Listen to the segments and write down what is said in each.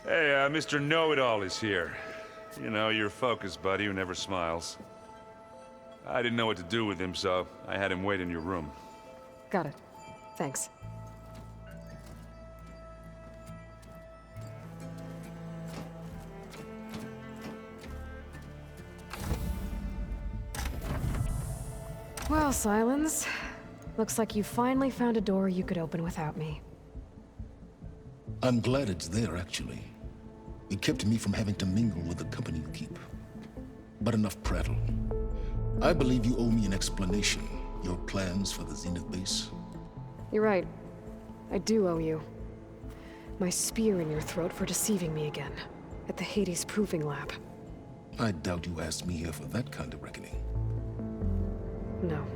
Hey, Mr. Know-It-All is here. You know, your focus buddy who never smiles. I didn't know what to do with him, so I had him wait in your room. Got it. Thanks. Well, Silence. Looks like you finally found a door you could open without me. I'm glad it's there, actually. It kept me from having to mingle with the company you keep. But enough prattle. I believe you owe me an explanation. Your plans for the Zenith base? You're right. I do owe you. My spear in your throat for deceiving me again. At the Hades Proving Lab. I doubt you asked me here for that kind of reckoning. No.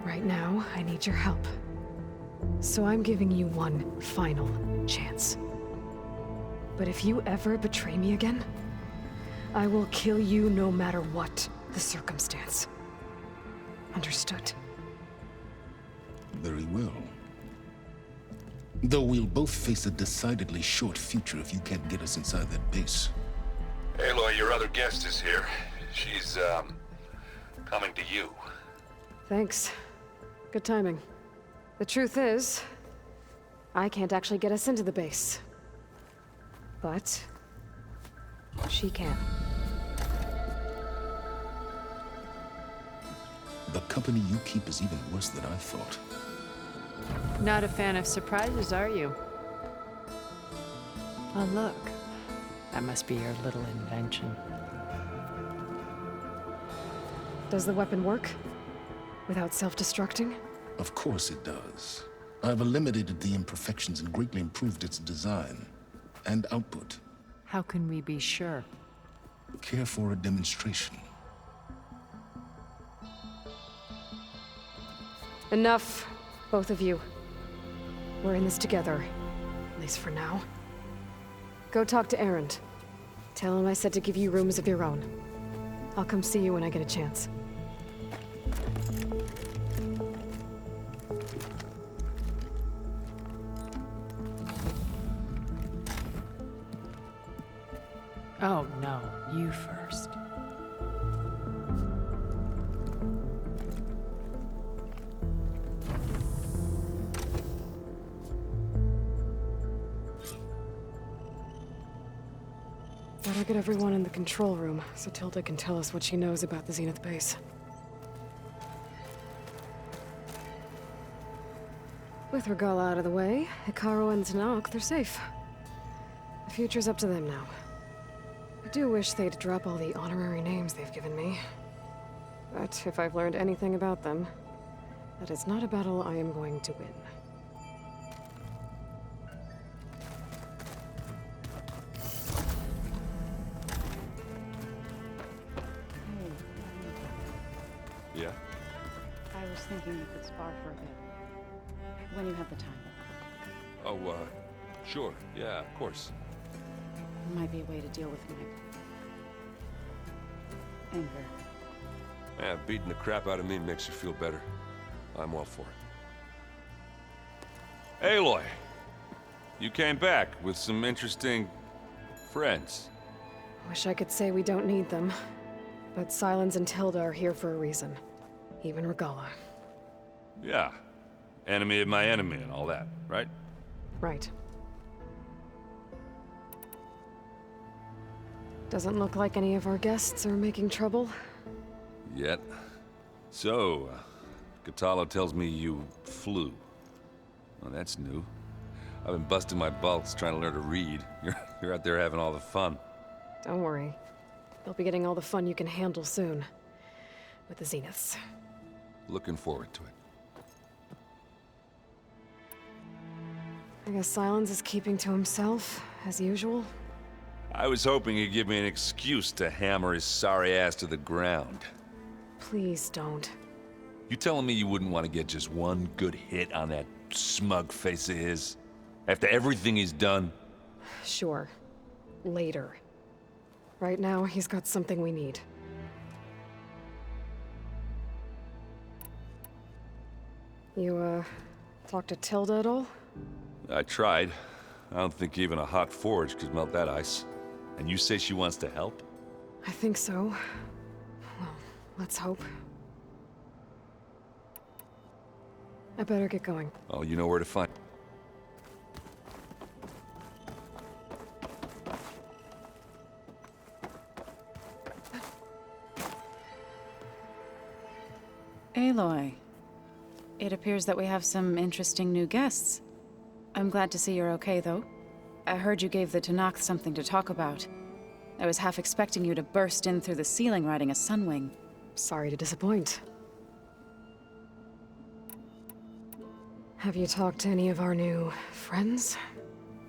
Right now, I need your help. So I'm giving you one final chance. But if you ever betray me again, I will kill you no matter what the circumstance. Understood? Very well. Though we'll both face a decidedly short future if you can't get us inside that base. Aloy, your other guest is here. She's, coming to you. Thanks. Good timing. The truth is, I can't actually get us into the base. But she can. The company you keep is even worse than I thought. Not a fan of surprises, are you? Oh, look. That must be your little invention. Does the weapon work? Without self-destructing? Of course it does. I've eliminated the imperfections and greatly improved its design and output. How can we be sure? Care for a demonstration? Enough, both of you. We're in this together, at least for now. Go talk to Erend. Tell him I said to give you rooms of your own. I'll come see you when I get a chance. Oh, no. You first. Better get everyone in the control room, so Tilda can tell us what she knows about the Zenith base. With Regala out of the way, Hikaru and Zanok, they're safe. The future's up to them now. I do wish they'd drop all the honorary names they've given me. But if I've learned anything about them, that is not a battle I am going to win. Yeah? I was thinking you could spar for a bit. When you have the time. Oh, sure. Yeah, of course. Might be a way to deal with my anger. Yeah, beating the crap out of me makes you feel better. I'm all for it. Aloy! You came back with some interesting friends. Wish I could say we don't need them. But Silence and Tilda are here for a reason. Even Regala. Yeah. Enemy of my enemy and all that, right? Right. Doesn't look like any of our guests are making trouble. Yet. So, Katalo tells me you flew. Well, that's new. I've been busting my balls trying to learn to read. You're out there having all the fun. Don't worry. You'll be getting all the fun you can handle soon. With the Zeniths. Looking forward to it. I guess Silence is keeping to himself, as usual. I was hoping he'd give me an excuse to hammer his sorry ass to the ground. Please don't. You telling me you wouldn't want to get just one good hit on that smug face of his? After everything he's done? Sure. Later. Right now, he's got something we need. You, talk to Tilda at all? I tried. I don't think even a hot forge could melt that ice. And you say she wants to help? I think so. Well, let's hope. I better get going. Oh, you know where to find. Aloy, it appears that we have some interesting new guests. I'm glad to see you're okay, though. I heard you gave the Tanakh something to talk about. I was half expecting you to burst in through the ceiling riding a sunwing. Sorry to disappoint. Have you talked to any of our new friends?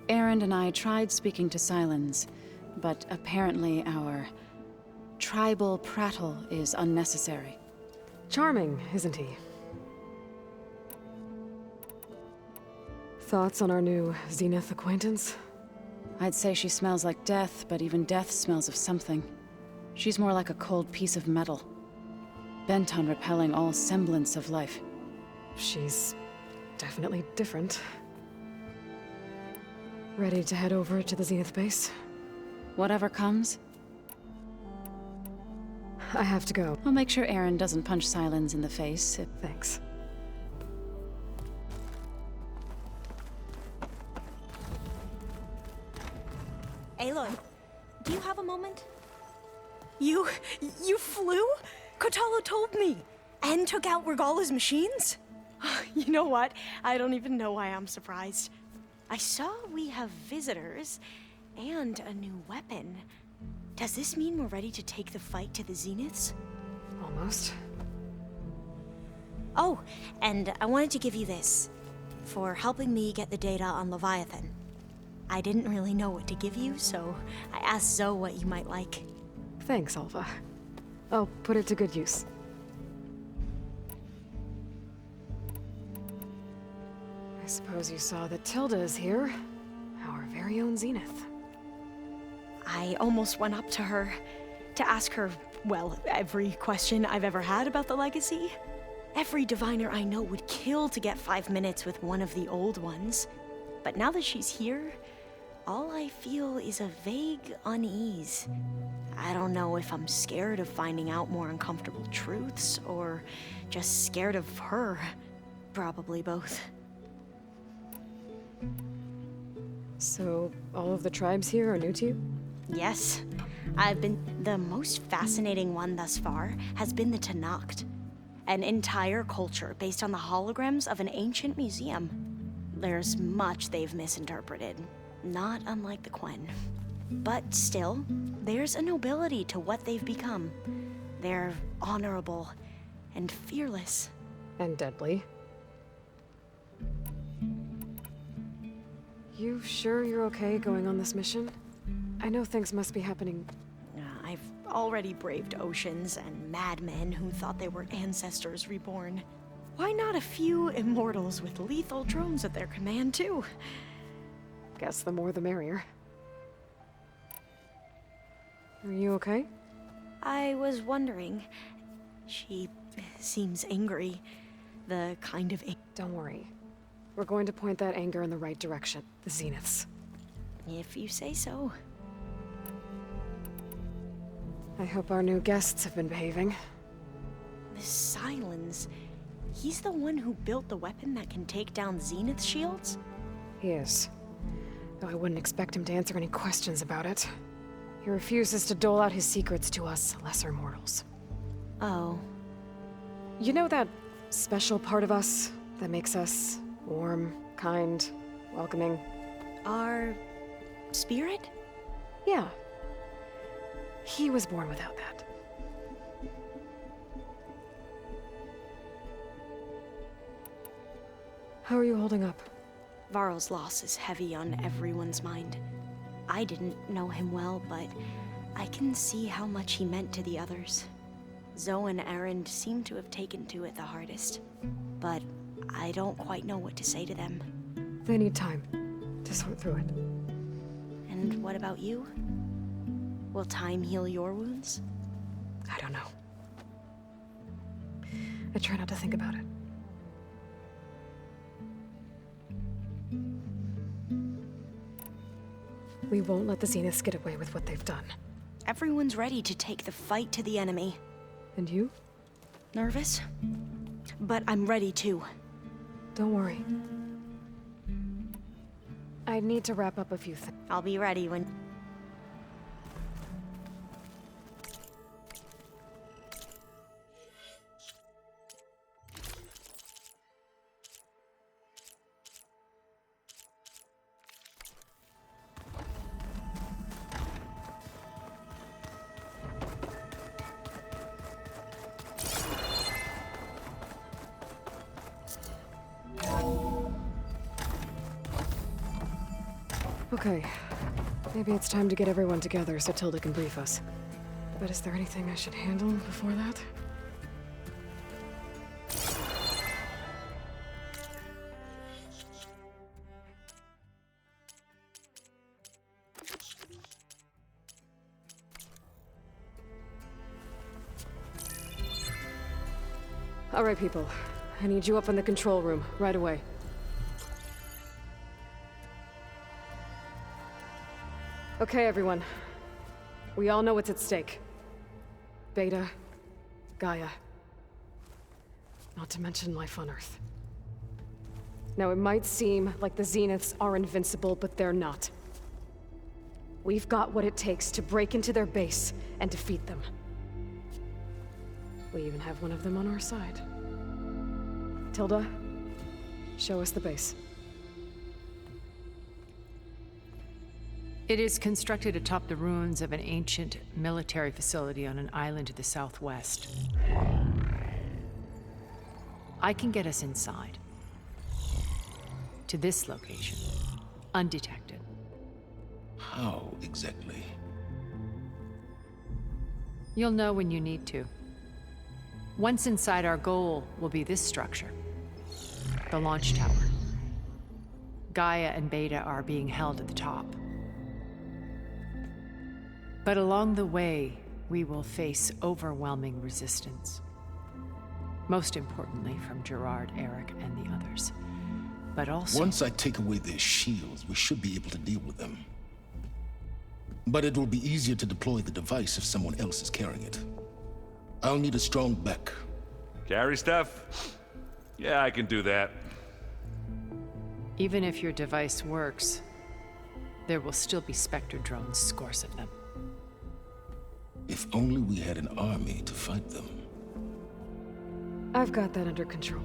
Erend and I tried speaking to Silence, but apparently our tribal prattle is unnecessary. Charming, isn't he? Thoughts on our new Zenith acquaintance? I'd say she smells like death, but even death smells of something. She's more like a cold piece of metal, bent on repelling all semblance of life. She's definitely different. Ready to head over to the Zenith base? Whatever comes, I have to go. I'll make sure Erend doesn't punch Silence in the face. Thanks. Aloy, do you have a moment? You flew? Kotalo told me! And took out Regala's machines? You know what? I don't even know why I'm surprised. I saw we have visitors and a new weapon. Does this mean we're ready to take the fight to the Zeniths? Almost. Oh, and I wanted to give you this for helping me get the data on Leviathan. I didn't really know what to give you, so I asked Zoe what you might like. Thanks, Alva. I'll put it to good use. I suppose you saw that Tilda is here. Our very own Zenith. I almost went up to her to ask her, well, every question I've ever had about the legacy. Every diviner I know would kill to get 5 minutes with one of the old ones. But now that she's here, all I feel is a vague unease. I don't know if I'm scared of finding out more uncomfortable truths, or just scared of her. Probably both. So, all of the tribes here are new to you? Yes. The most fascinating one thus far has been the Tanakh. An entire culture based on the holograms of an ancient museum. There's much they've misinterpreted, not unlike the Quen. But still, there's a nobility to what they've become. They're honorable and fearless. And deadly. You sure you're okay going on this mission? I know things must be happening. I've already braved oceans and madmen who thought they were ancestors reborn. Why not a few immortals with lethal drones at their command, too? Guess the more the merrier. Are you okay? I was wondering. She seems angry. The kind of Don't worry. We're going to point that anger in the right direction. The Zeniths. if you say so. I hope our new guests have been behaving. This Silence. He's the one who built the weapon that can take down Zenith shields? He is. Though I wouldn't expect him to answer any questions about it. He refuses to dole out his secrets to us lesser mortals. Oh. You know that special part of us that makes us warm, kind, welcoming? Our spirit? Yeah. He was born without that. How are you holding up? Varl's loss is heavy on everyone's mind. I didn't know him well, but I can see how much he meant to the others. Zoe and Erend seem to have taken to it the hardest, but I don't quite know what to say to them. They need time to sort through it. And what about you? Will time heal your wounds? I don't know. I try not to think about it. We won't let the Zeniths get away with what they've done. Everyone's ready to take the fight to the enemy. And you? Nervous? But I'm ready too. Don't worry. I need to wrap up a few things. I'll be ready when... Okay. Maybe it's time to get everyone together so Tilda can brief us. But is there anything I should handle before that? All right, people. I need you up in the control room, right away. Okay, everyone. We all know what's at stake. Beta, Gaia. Not to mention life on Earth. Now, it might seem like the Zeniths are invincible, but they're not. We've got what it takes to break into their base and defeat them. We even have one of them on our side. Tilda, show us the base. It is constructed atop the ruins of an ancient military facility on an island to the southwest. I can get us inside. To this location, undetected. How exactly? You'll know when you need to. Once inside, our goal will be this structure. The launch tower. Gaia and Beta are being held at the top. But along the way, we will face overwhelming resistance. Most importantly, from Gerard, Eric, and the others. But also... Once I take away their shields, we should be able to deal with them. But it will be easier to deploy the device if someone else is carrying it. I'll need a strong back. Carry stuff? Yeah, I can do that. Even if your device works, there will still be Spectre drones, scores of them. If only we had an army to fight them. I've got that under control.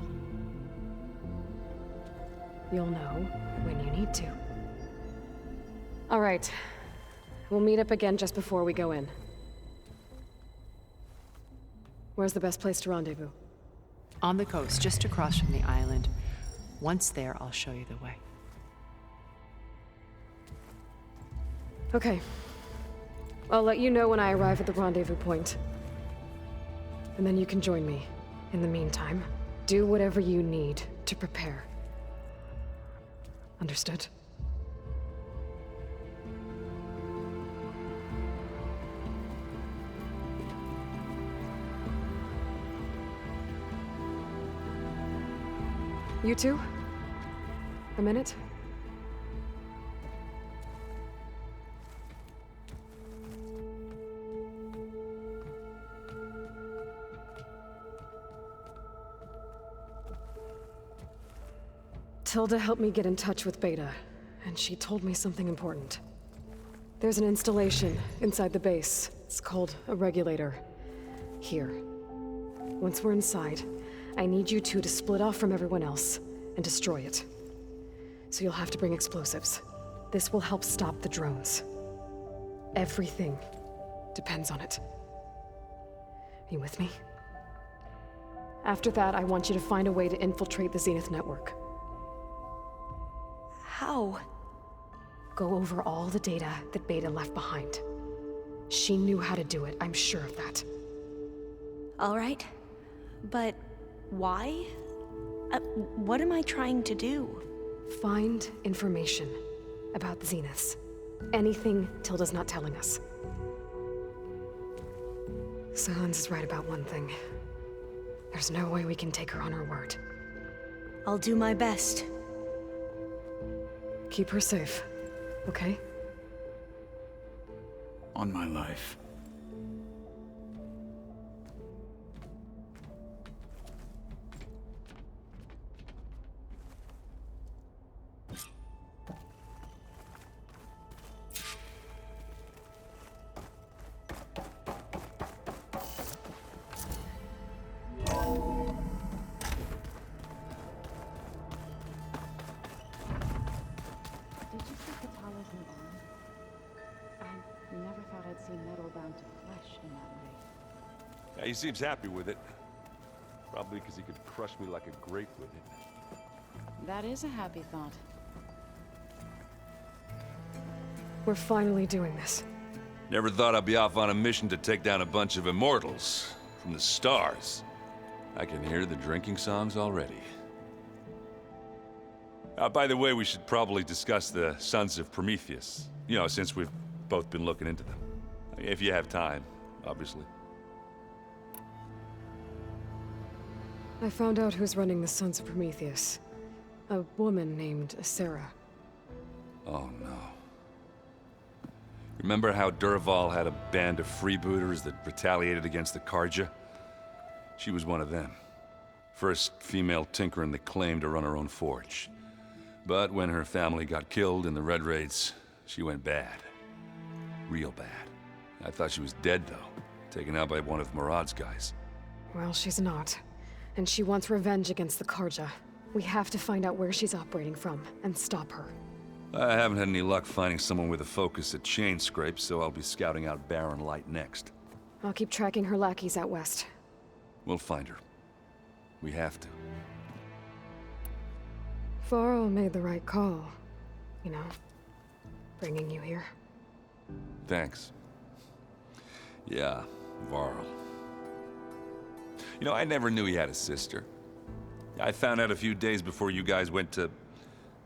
You'll know when you need to. All right. We'll meet up again just before we go in. Where's the best place to rendezvous? On the coast, just across from the island. Once there, I'll show you the way. Okay. I'll let you know when I arrive at the rendezvous point. And then you can join me. In the meantime, do whatever you need to prepare. Understood? You two? A minute? Tilda helped me get in touch with Beta, and she told me something important. There's an installation inside the base. It's called a regulator. Here. Once we're inside, I need you two to split off from everyone else and destroy it. So you'll have to bring explosives. This will help stop the drones. Everything depends on it. Are you with me? After that, I want you to find a way to infiltrate the Zenith network. How? Go over all the data that Beta left behind. She knew how to do it, I'm sure of that. All right. But why? What am I trying to do? Find information about the Zeniths. Anything Tilda's not telling us. Silence is right about one thing. There's no way we can take her on her word. I'll do my best. Keep her safe, okay? on my life. Did you see Katala's new arm? I never thought I'd see metal bound to flesh in that way. Yeah, he seems happy with it. Probably because he could crush me like a grape with it. That is a happy thought. We're finally doing this. Never thought I'd be off on a mission to take down a bunch of immortals from the stars. I can hear the drinking songs already. By the way, we should probably discuss the Sons of Prometheus. You know, since we've both been looking into them. If you have time, obviously. I found out who's running the Sons of Prometheus. A woman named Sarah. Oh no. Remember how Durval had a band of freebooters that retaliated against the Karja? She was one of them. First female tinker in the claim to run her own forge. But when her family got killed in the Red Raids, she went bad. Real bad. I thought she was dead, though. Taken out by one of Murad's guys. Well, she's not. And she wants revenge against the Karja. We have to find out where she's operating from, and stop her. I haven't had any luck finding someone with a focus at chain scrapes, so I'll be scouting out Barren Light next. I'll keep tracking her lackeys out west. We'll find her. We have to. Varl made the right call. You know, bringing you here. Thanks. Yeah, Varl. You know, I never knew he had a sister. I found out a few days before you guys went to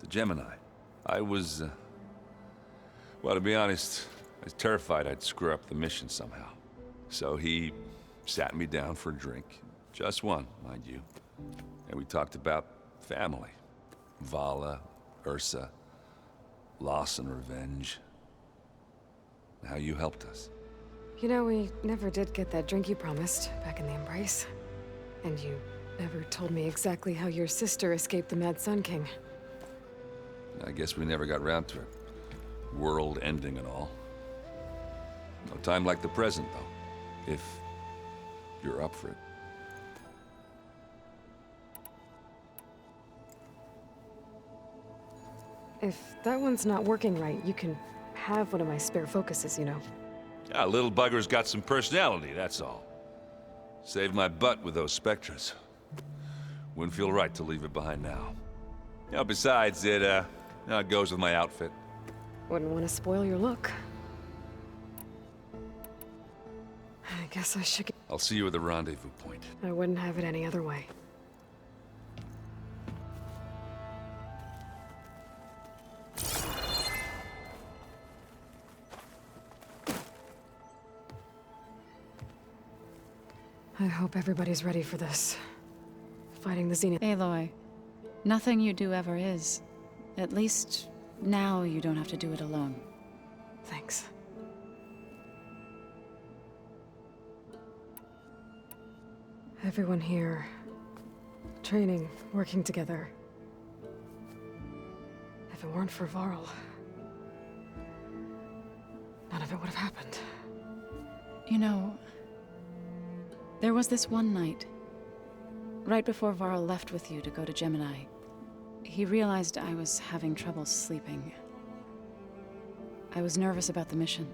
Gemini. I was, well, to be honest, I was terrified I'd screw up the mission somehow. So he sat me down for a drink. Just one, mind you. And we talked about family. Vala, Ursa, loss and revenge. And how you helped us. You know, we never did get that drink you promised back in the Embrace. And you never told me exactly how your sister escaped the Mad Sun King. I guess we never got around to it. World ending and all. No time like the present, though. If you're up for it. If that one's not working right, you can have one of my spare focuses, you know. Yeah, little bugger's got some personality, that's all. Saved my butt with those Spectres. Wouldn't feel right to leave it behind now. You know, besides, it goes with my outfit. Wouldn't want to spoil your look. I guess I should get... I'll see you at the rendezvous point. I wouldn't have it any other way. I hope everybody's ready for this. Fighting the Zenith. Aloy, nothing you do ever is. At least, now you don't have to do it alone. Thanks. Everyone here, training, working together. If it weren't for Varl, none of it would have happened. You know, there was this one night, right before Varl left with you to go to Gemini. He realized I was having trouble sleeping. I was nervous about the mission.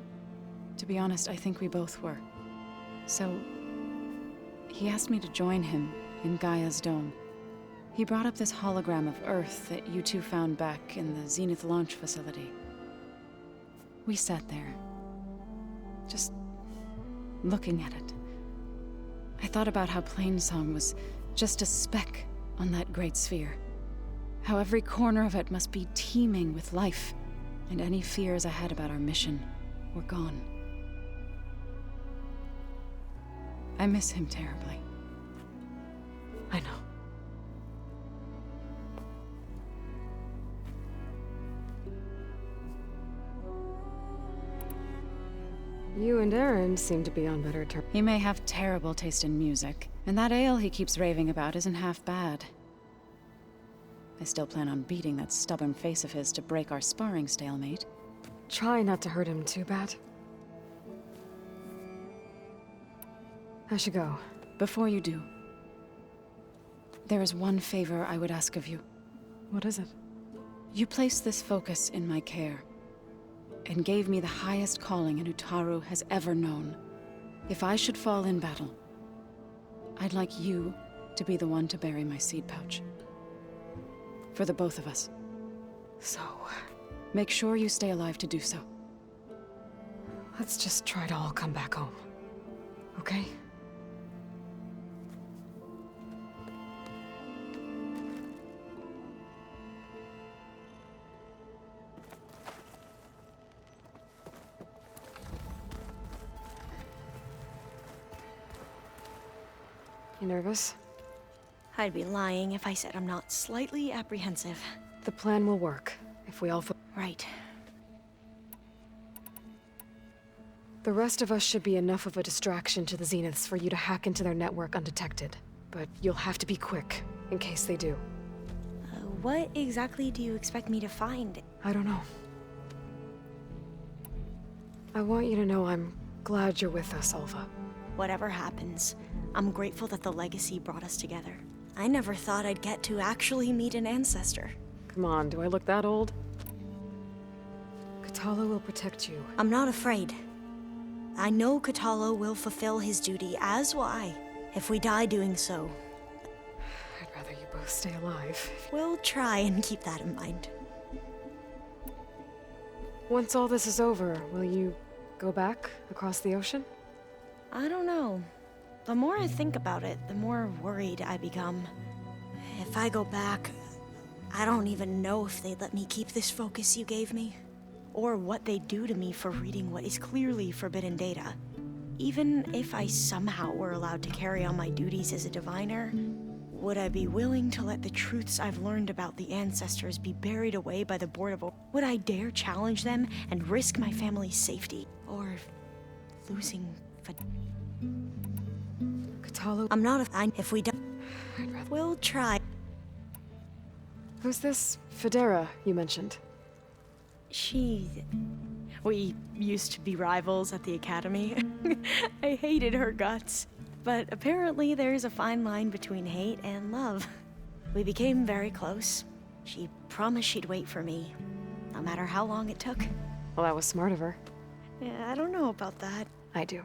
To be honest, I think we both were. So, he asked me to join him in Gaia's dome. He brought up this hologram of Earth that you two found back in the Zenith launch facility. We sat there, just looking at it. I thought about how Plainsong was just a speck on that great sphere. How every corner of it must be teeming with life, and any fears I had about our mission were gone. I miss him terribly. I know. You and Aaron seem to be on better terms. He may have terrible taste in music, and that ale he keeps raving about isn't half bad. I still plan on beating that stubborn face of his to break our sparring stalemate. Try not to hurt him too bad. I should go. Before you do, there is one favor I would ask of you. What is it? You placed this focus in my care, and gave me the highest calling an Utaru has ever known. If I should fall in battle, I'd like you to be the one to bury my seed pouch. For the both of us. So, Make sure you stay alive to do so. let's just try to all come back home. Okay? You nervous? I'd be lying if I said I'm not slightly apprehensive. The plan will work, if we all Right. The rest of us should be enough of a distraction to the Zeniths for you to hack into their network undetected. But you'll have to be quick, in case they do. What exactly do you expect me to find? I don't know. I want you to know I'm glad you're with us, Alva. Whatever happens, I'm grateful that the legacy brought us together. I never thought I'd get to actually meet an ancestor. Come on, do I look that old? Katalo will protect you. I'm not afraid. I know Katalo will fulfill his duty, as will I. If we die doing so, I'd rather you both stay alive. we'll try and keep that in mind. Once all this is over, will you go back across the ocean? I don't know. The more I think about it, the more worried I become. If I go back, I don't even know if they'd let me keep this focus you gave me, or what they'd do to me for reading what is clearly forbidden data. Even if I somehow were allowed to carry on my duties as a diviner, would I be willing to let the truths I've learned about the ancestors be buried away by the Board of... Would I dare challenge them and risk my family's safety? Or losing... Katalo... I'm not a... If we die... I'd rather... We'll try. Who's this Federa you mentioned? We used to be rivals at the academy. I hated her guts. But apparently there's a fine line between hate and love. We became very close. She promised she'd wait for me, no matter how long it took. Well, that was smart of her. Yeah, I don't know about that. I do.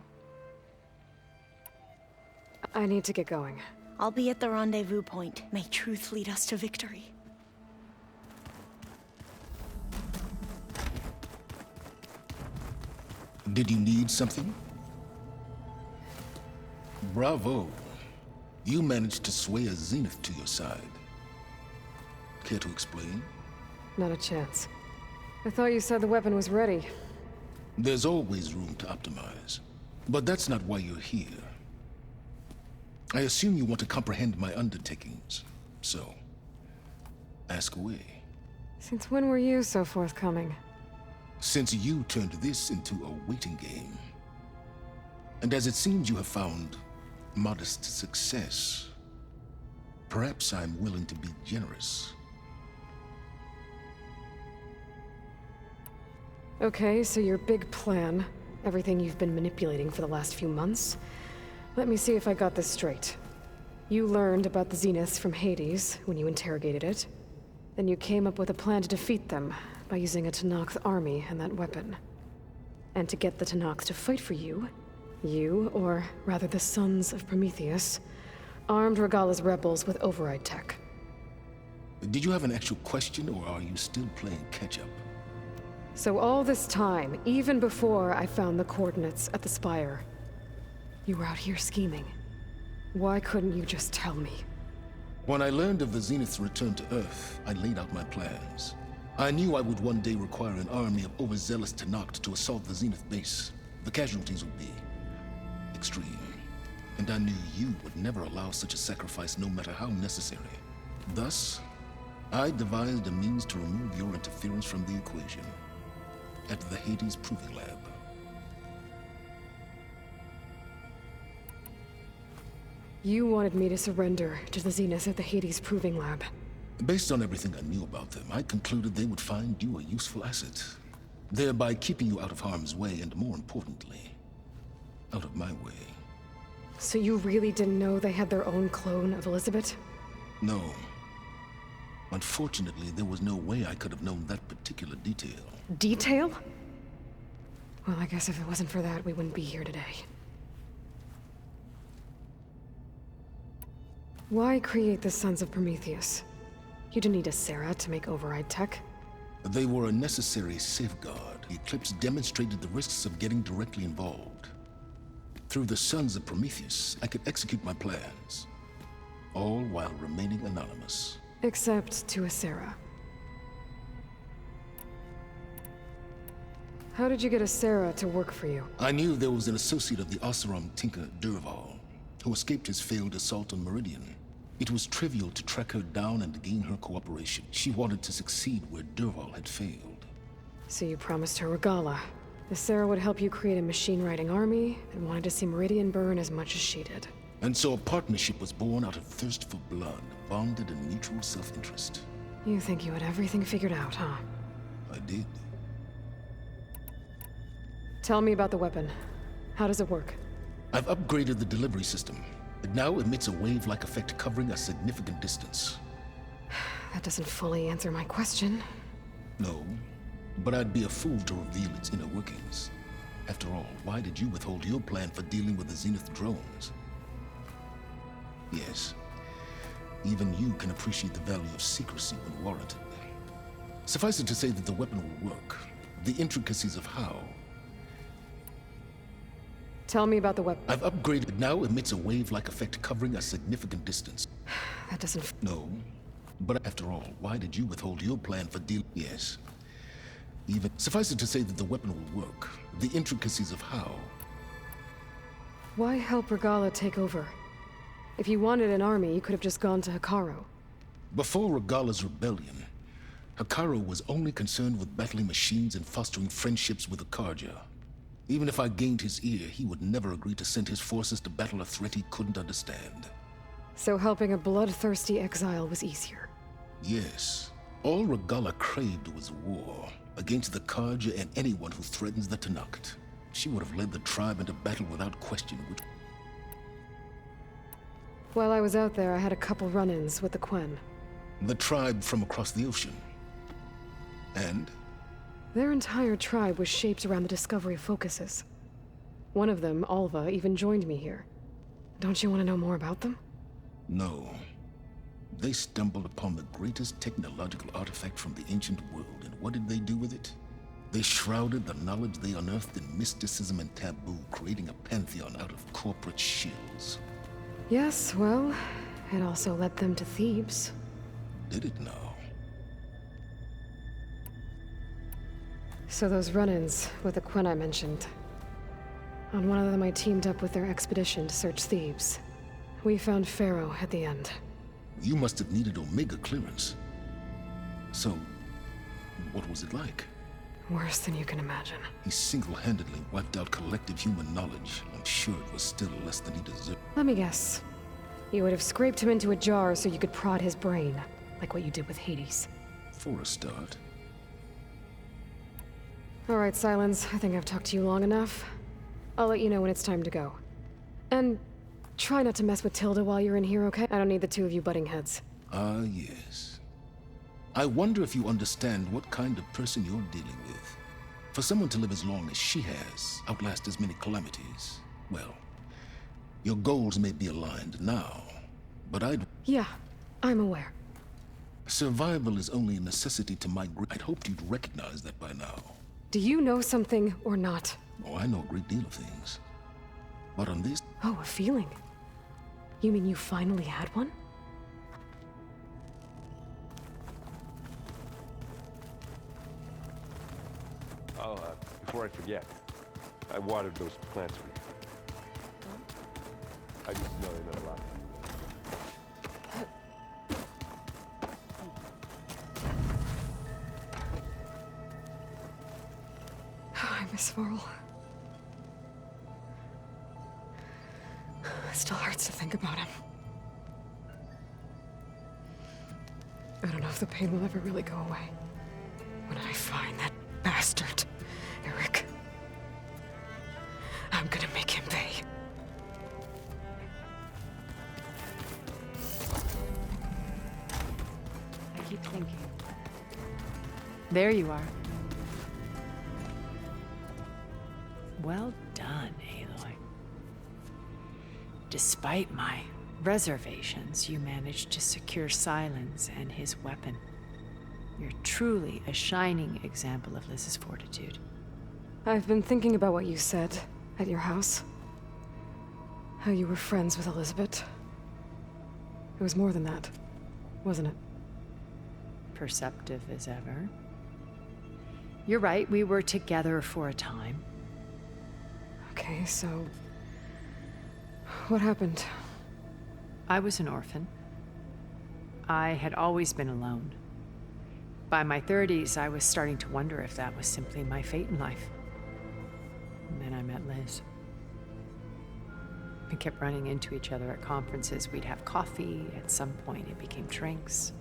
I need to get going. I'll be at the rendezvous point. May truth lead us to victory. Did you need something? Bravo. You managed to sway a Zenith to your side. Care to explain? Not a chance. I thought you said the weapon was ready. There's always room to optimize. But that's not why you're here. I assume you want to comprehend my undertakings. So, ask away. Since when were you so forthcoming? Since you turned this into a waiting game. And as it seems you have found modest success, perhaps I'm willing to be generous. Okay, so your big plan, everything you've been manipulating for the last few months. Let me see if I got this straight. You learned about the Zeniths from Hades when you interrogated it. Then you came up with a plan to defeat them by using a Tenakth army and that weapon. And to get the Tenakth to fight for you, or rather the Sons of Prometheus, armed Regala's rebels with override tech. Did you have an actual question, or are you still playing catch-up? So all this time, even before I found the coordinates at the Spire, you were out here scheming. Why couldn't you just tell me? When I learned of the Zenith's return to Earth, I laid out my plans. I knew I would one day require an army of overzealous Tenakth to assault the Zenith base. The casualties would be extreme. And I knew you would never allow such a sacrifice, no matter how necessary. Thus, I devised a means to remove your interference from the equation at the Hades Proving Lab. You wanted me to surrender to the Zenith at the Hades Proving Lab. Based on everything I knew about them, I concluded they would find you a useful asset, thereby keeping you out of harm's way and, more importantly, out of my way. So you really didn't know they had their own clone of Elizabeth? No. Unfortunately, there was no way I could have known that particular detail. Detail? Well, I guess if it wasn't for that, we wouldn't be here today. Why create the Sons of Prometheus? You didn't need a Sarah to make override tech. They were a necessary safeguard. The Eclipse demonstrated the risks of getting directly involved. Through the Sons of Prometheus, I could execute my plans, all while remaining anonymous. Except to a Sarah. How did you get a Sarah to work for you? I knew there was an associate of the Oseram tinker Durval, who escaped his failed assault on Meridian. It was trivial to track her down and gain her cooperation. She wanted to succeed where Durval had failed. So you promised her Regala. The Sarah would help you create a machine-riding army and wanted to see Meridian burn as much as she did. And so a partnership was born out of thirst for blood, bonded in mutual self-interest. You think you had everything figured out, huh? I did. Tell me about the weapon. How does it work? I've upgraded the delivery system. It now emits a wave-like effect covering a significant distance. That doesn't fully answer my question. No, but I'd be a fool to reveal its inner workings. After all, why did you withhold your plan for dealing with the Zenith drones? Yes, even you can appreciate the value of secrecy when warranted. Suffice it to say that the weapon will work. The intricacies of how... Tell me about the weapon. I've upgraded. It now emits a wave-like effect covering a significant distance. That doesn't... No, but after all, why did you withhold your plan for deal? Yes. Even... Suffice it to say that the weapon will work. The intricacies of how... Why help Regala take over? If you wanted an army, you could have just gone to Hikaru. Before Regala's rebellion, Hikaru was only concerned with battling machines and fostering friendships with the Karja. Even if I gained his ear, he would never agree to send his forces to battle a threat he couldn't understand. So helping a bloodthirsty exile was easier. Yes. All Regala craved was war, against the Karja and anyone who threatens the Tanakh. She would have led the tribe into battle without question, which... While I was out there, I had a couple run-ins with the Quen. The tribe from across the ocean. And? Their entire tribe was shaped around the discovery of focuses. One of them, Alva, even joined me here. Don't you want to know more about them? No. They stumbled upon the greatest technological artifact from the ancient world, and what did they do with it? They shrouded the knowledge they unearthed in mysticism and taboo, creating a pantheon out of corporate shills. Yes, well, it also led them to Thebes. Did it now? So those run-ins with the Quen I mentioned. On one of them I teamed up with their expedition to search Thebes. We found Pharaoh at the end. You must have needed Omega clearance. So, what was it like? Worse than you can imagine. He single-handedly wiped out collective human knowledge. I'm sure it was still less than he deserved. Let me guess. You would have scraped him into a jar so you could prod his brain, like what you did with Hades. For a start. All right, Silence. I think I've talked to you long enough. I'll let you know when it's time to go. And try not to mess with Tilda while you're in here, okay? I don't need the two of you butting heads. Ah, yes. I wonder if you understand what kind of person you're dealing with. For someone to live as long as she has, outlast as many calamities, well, your goals may be aligned now, but Yeah, I'm aware. Survival is only a necessity to my I'd hoped you'd recognize that by now. Do you know something or not? Oh, I know a great deal of things. But on this... Oh, a feeling. You mean you finally had one? Oh, before I forget, I watered those plants for you. I just know they meant a lot. I miss Varl. It still hurts to think about him. I don't know if the pain will ever really go away. When I find that bastard, Eric, I'm gonna make him pay. I keep thinking. There you are. Well done, Aloy. Despite my reservations, you managed to secure Silence and his weapon. You're truly a shining example of Liz's fortitude. I've been thinking about what you said at your house. How you were friends with Elizabeth. It was more than that, wasn't it? Perceptive as ever. You're right, we were together for a time. Okay, so... what happened? I was an orphan. I had always been alone. By my 30s, I was starting to wonder if that was simply my fate in life. And then I met Liz. We kept running into each other at conferences. We'd have coffee. At some point, it became drinks.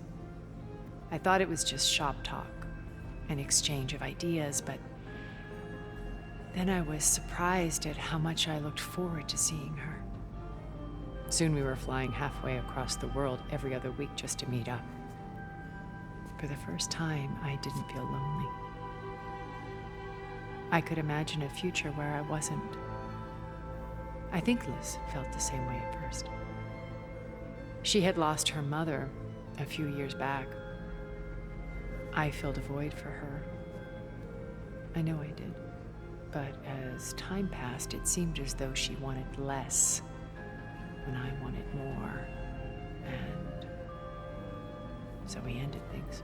I thought it was just shop talk, an exchange of ideas, but then I was surprised at how much I looked forward to seeing her. Soon we were flying halfway across the world every other week just to meet up. For the first time, I didn't feel lonely. I could imagine a future where I wasn't. I think Liz felt the same way at first. She had lost her mother a few years back. I filled a void for her. I know I did. But as time passed, it seemed as though she wanted less when I wanted more. And so we ended things.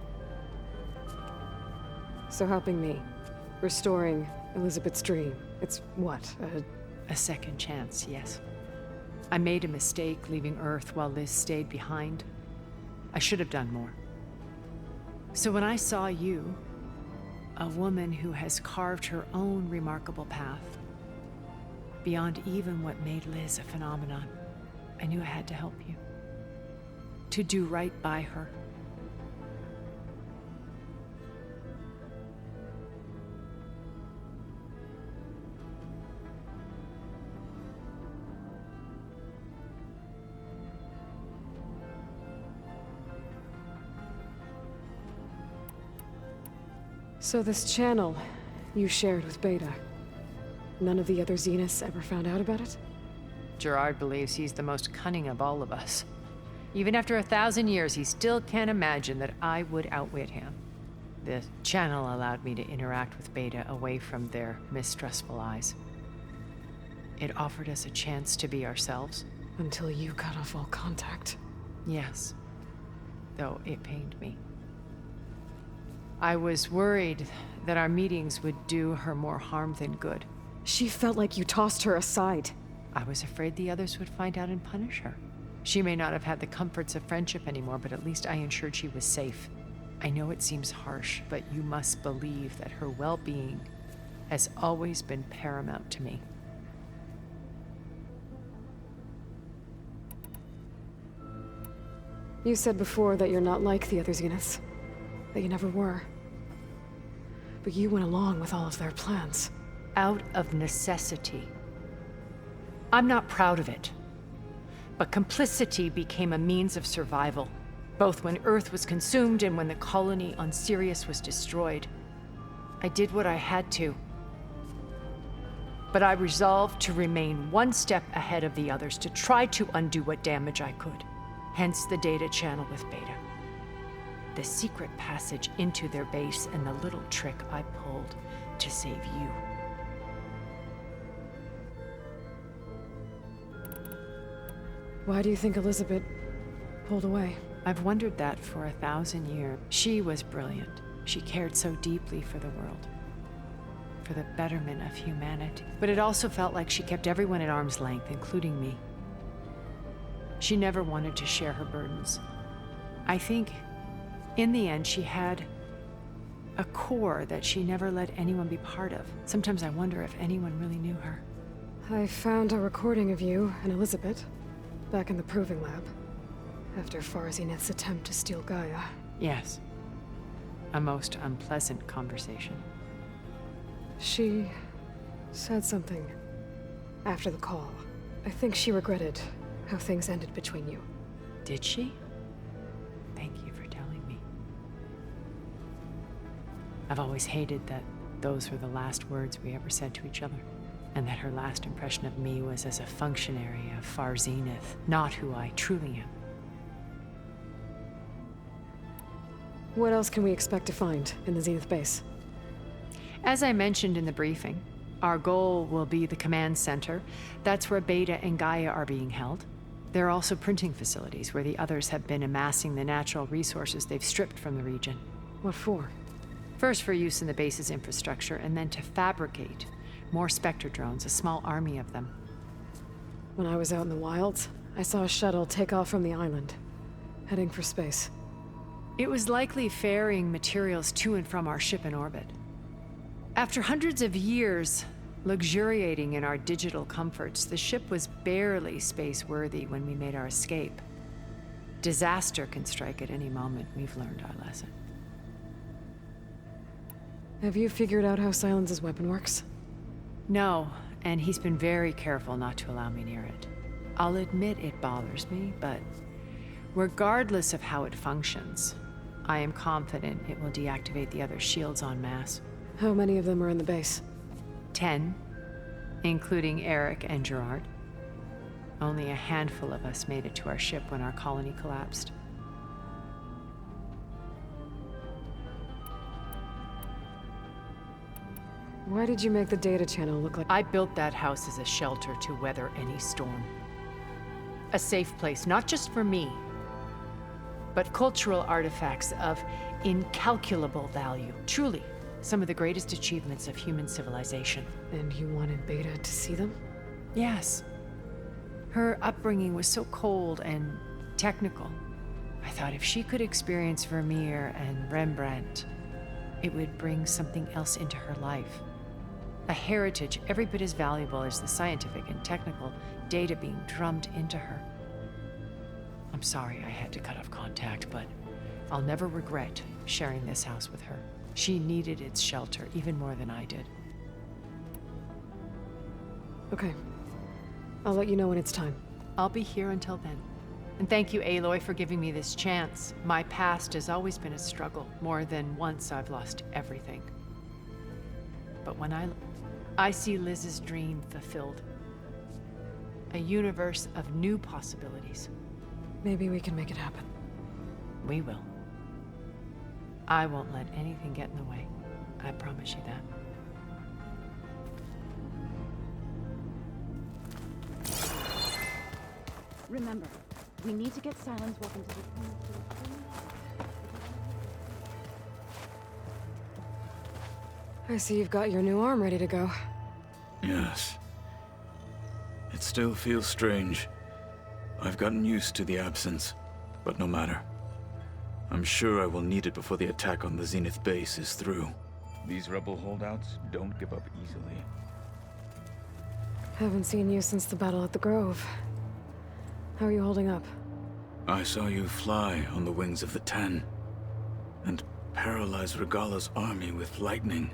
So helping me. Restoring Elizabeth's dream. It's what? A second chance, yes. I made a mistake leaving Earth while Liz stayed behind. I should have done more. So when I saw you, a woman who has carved her own remarkable path, beyond even what made Liz a phenomenon, I knew I had to help you. To do right by her. So this channel you shared with Beta, none of the other Zeniths ever found out about it? Gerard believes he's the most cunning of all of us. Even after 1,000 years, he still can't imagine that I would outwit him. The channel allowed me to interact with Beta away from their mistrustful eyes. It offered us a chance to be ourselves. Until you cut off all contact. Yes, though it pained me. I was worried that our meetings would do her more harm than good. She felt like you tossed her aside. I was afraid the others would find out and punish her. She may not have had the comforts of friendship anymore, but at least I ensured she was safe. I know it seems harsh, but you must believe that her well-being has always been paramount to me. You said before that you're not like the other Zeniths. That you never were. But you went along with all of their plans. Out of necessity. I'm not proud of it. But complicity became a means of survival, both when Earth was consumed and when the colony on Sirius was destroyed. I did what I had to. But I resolved to remain one step ahead of the others, to try to undo what damage I could. Hence the data channel with Beta. The secret passage into their base and the little trick I pulled to save you. Why do you think Elizabeth pulled away? I've wondered that for 1,000 years. She was brilliant. She cared so deeply for the world. For the betterment of humanity. But it also felt like she kept everyone at arm's length, including me. She never wanted to share her burdens. I think, in the end, she had a core that she never let anyone be part of. Sometimes I wonder if anyone really knew her. I found a recording of you and Elizabeth. Back in the proving lab. After Zenith's attempt to steal Gaia. Yes. A most unpleasant conversation. She said something after the call. I think she regretted how things ended between you. Did she? Thank you for telling me. I've always hated that those were the last words we ever said to each other. And that her last impression of me was as a functionary of Zenith, not who I truly am. What else can we expect to find in the Zenith base? As I mentioned in the briefing, our goal will be the command center. That's where Beta and Gaia are being held. There are also printing facilities where the others have been amassing the natural resources they've stripped from the region. What for? First for use in the base's infrastructure, and then to fabricate more Spectre drones, a small army of them. When I was out in the wilds, I saw a shuttle take off from the island, heading for space. It was likely ferrying materials to and from our ship in orbit. After hundreds of years luxuriating in our digital comforts, the ship was barely space-worthy when we made our escape. Disaster can strike at any moment. We've learned our lesson. Have you figured out how Silence's weapon works? No, and he's been very careful not to allow me near it. I'll admit it bothers me, but regardless of how it functions, I am confident it will deactivate the other shields en masse. How many of them are in the base? 10, including Eric and Gerard. Only a handful of us made it to our ship when our colony collapsed. Why did you make the data channel look like— I built that house as a shelter to weather any storm. A safe place, not just for me, but cultural artifacts of incalculable value. Truly, some of the greatest achievements of human civilization. And you wanted Beta to see them? Yes. Her upbringing was so cold and technical. I thought if she could experience Vermeer and Rembrandt, it would bring something else into her life. A heritage every bit as valuable as the scientific and technical data being drummed into her. I'm sorry I had to cut off contact, but I'll never regret sharing this house with her. She needed its shelter even more than I did. Okay. I'll let you know when it's time. I'll be here until then. And thank you, Aloy, for giving me this chance. My past has always been a struggle. More than once I've lost everything. But when I see Liz's dream fulfilled. A universe of new possibilities. Maybe we can make it happen. We will. I won't let anything get in the way. I promise you that. Remember, we need to get Silence weapon to the... I see you've got your new arm ready to go. Yes. It still feels strange. I've gotten used to the absence, but no matter. I'm sure I will need it before the attack on the Zenith base is through. These rebel holdouts don't give up easily. Haven't seen you since the battle at the Grove. How are you holding up? I saw you fly on the wings of the 10, and paralyze Regala's army with lightning.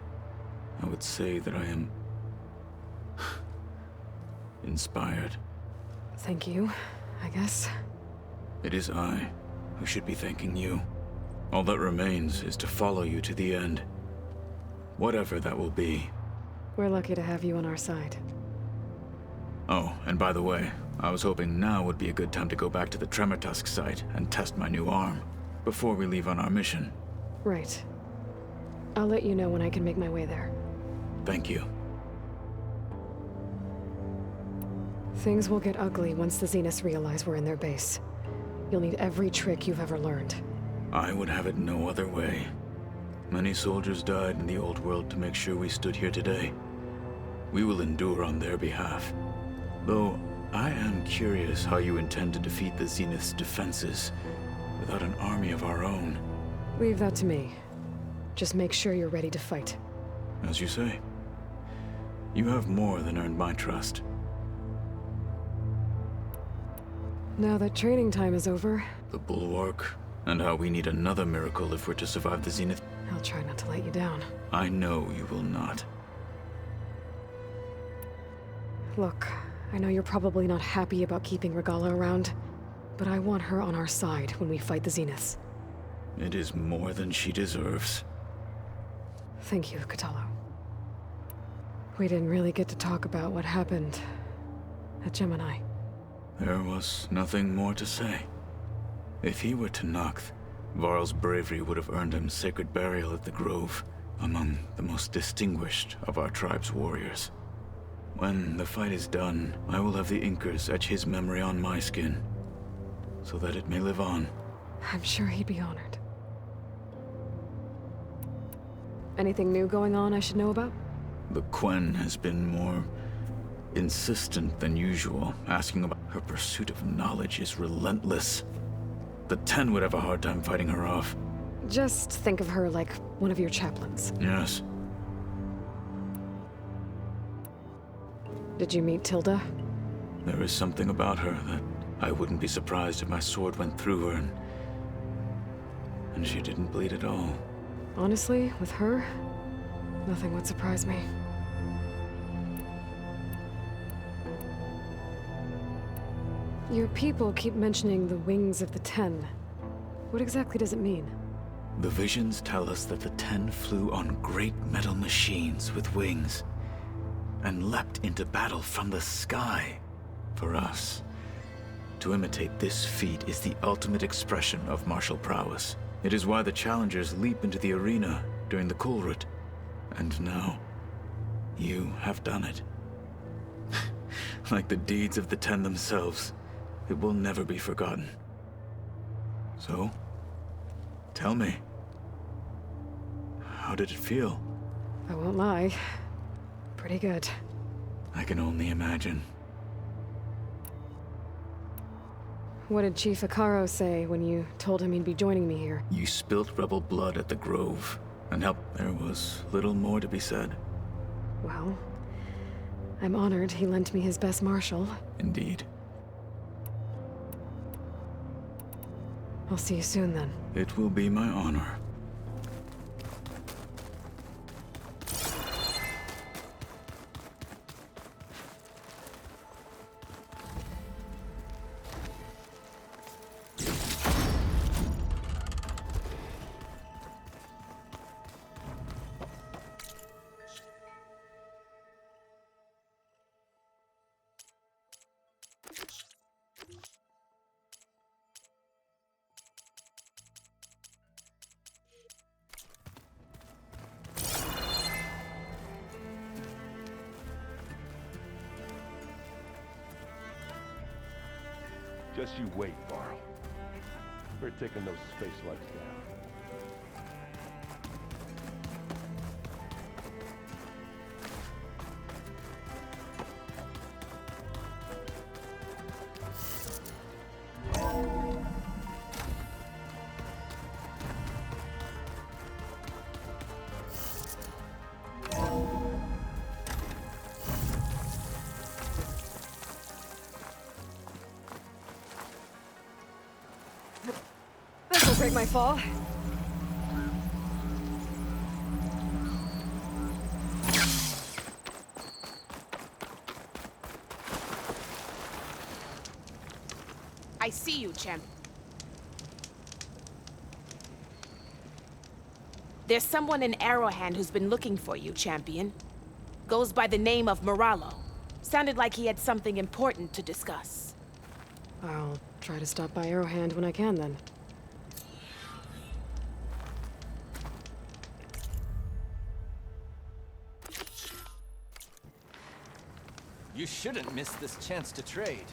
I would say that I am... inspired. Thank you, I guess. It is I who should be thanking you. All that remains is to follow you to the end. Whatever that will be. We're lucky to have you on our side. Oh, and by the way, I was hoping now would be a good time to go back to the Tremortusk site and test my new arm, before we leave on our mission. Right. I'll let you know when I can make my way there. Thank you. Things will get ugly once the Zeniths realize we're in their base. You'll need every trick you've ever learned. I would have it no other way. Many soldiers died in the old world to make sure we stood here today. We will endure on their behalf. Though, I am curious how you intend to defeat the Zenith's defenses without an army of our own. Leave that to me. Just make sure you're ready to fight. As you say. You have more than earned my trust. Now that training time is over, The Bulwark, and how we need another miracle if we're to survive the Zenith. I'll try not to let you down. I know you will not. Look, I know you're probably not happy about keeping Regala around, but I want her on our side when we fight the Zeniths. It is more than she deserves. Thank you, Katalo. We didn't really get to talk about what happened at Gemini. There was nothing more to say. If he were Tenakth, Varl's bravery would have earned him sacred burial at the Grove, among the most distinguished of our tribe's warriors. When the fight is done, I will have the Inkers etch his memory on my skin, so that it may live on. I'm sure he'd be honored. Anything new going on I should know about? The Quen has been more insistent than usual, asking about her pursuit of knowledge is relentless. The Ten would have a hard time fighting her off. Just think of her like one of your chaplains. Yes. Did you meet Tilda? There is something about her that I wouldn't be surprised if my sword went through her and she didn't bleed at all. Honestly, with her, nothing would surprise me. Your people keep mentioning the wings of the Ten. What exactly does it mean? The visions tell us that the Ten flew on great metal machines with wings and leapt into battle from the sky. For us, to imitate this feat is the ultimate expression of martial prowess. It is why the challengers leap into the arena during the Kulrut. And now, you have done it. Like the deeds of the Ten themselves, it will never be forgotten. So, tell me, how did it feel? I won't lie. Pretty good. I can only imagine. What did Chief Akaro say when you told him he'd be joining me here? You spilt rebel blood at the Grove, and helped. There was little more to be said. Well, I'm honored he lent me his best martial. Indeed. I'll see you soon then. It will be my honor. Just you wait, Varl. We're taking those space slugs down. This'll break my fall. I see you, champ. There's someone in Arrowhand who's been looking for you, champion. Goes by the name of Moralo. Sounded like he had something important to discuss. I'll try to stop by Arrowhand when I can, then. You shouldn't miss this chance to trade.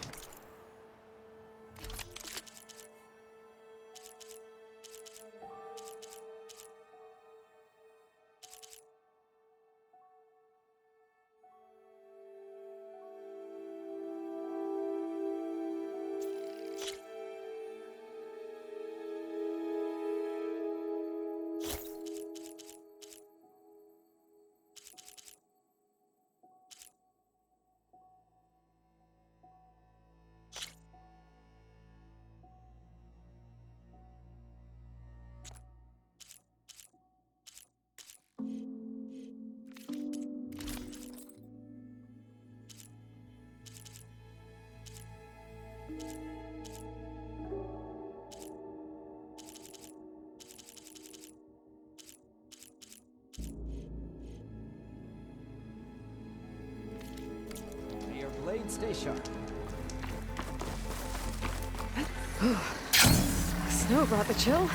and stay sharp. Snow brought the chill.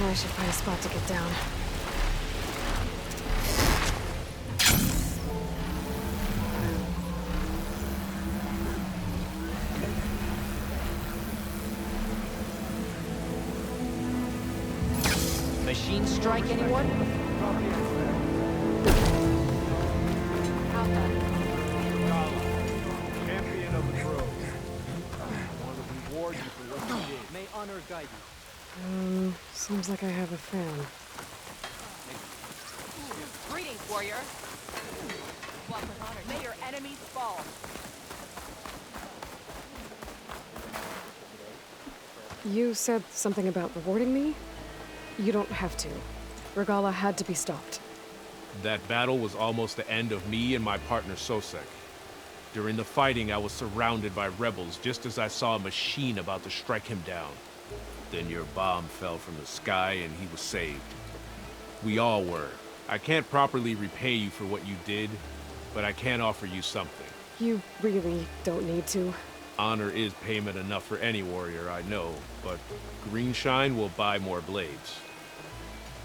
I should find a spot to get down. Machine strike, anyone? Champion of the Grove. I want to reward you for what you did. May honor guide you. Seems like I have a fan. Greetings, warrior. Walk with honor. May your enemies fall. You said something about rewarding me? You don't have to. Regala had to be stopped. That battle was almost the end of me and my partner Sosek. During the fighting, I was surrounded by rebels just as I saw a machine about to strike him down. Then your bomb fell from the sky and he was saved. We all were. I can't properly repay you for what you did, but I can offer you something. You really don't need to. Honor is payment enough for any warrior, I know, but Greenshine will buy more blades.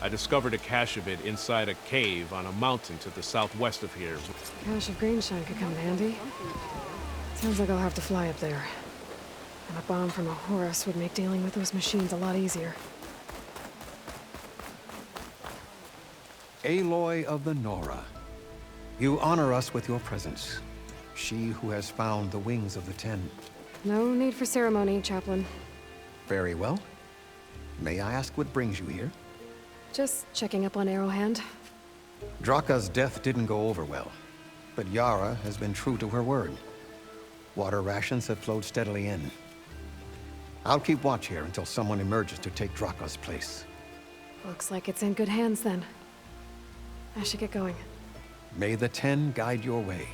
I discovered a cache of it inside a cave on a mountain to the southwest of here. Cache of Greenshine could come in handy. Sounds like I'll have to fly up there. And a bomb from a Horus would make dealing with those machines a lot easier. Aloy of the Nora, you honor us with your presence. She who has found the wings of the Ten. No need for ceremony, Chaplain. Very well. May I ask what brings you here? Just checking up on Arrowhand. Draka's death didn't go over well, but Yara has been true to her word. Water rations have flowed steadily in. I'll keep watch here until someone emerges to take Draka's place. Looks like it's in good hands then. I should get going. May the Ten guide your way.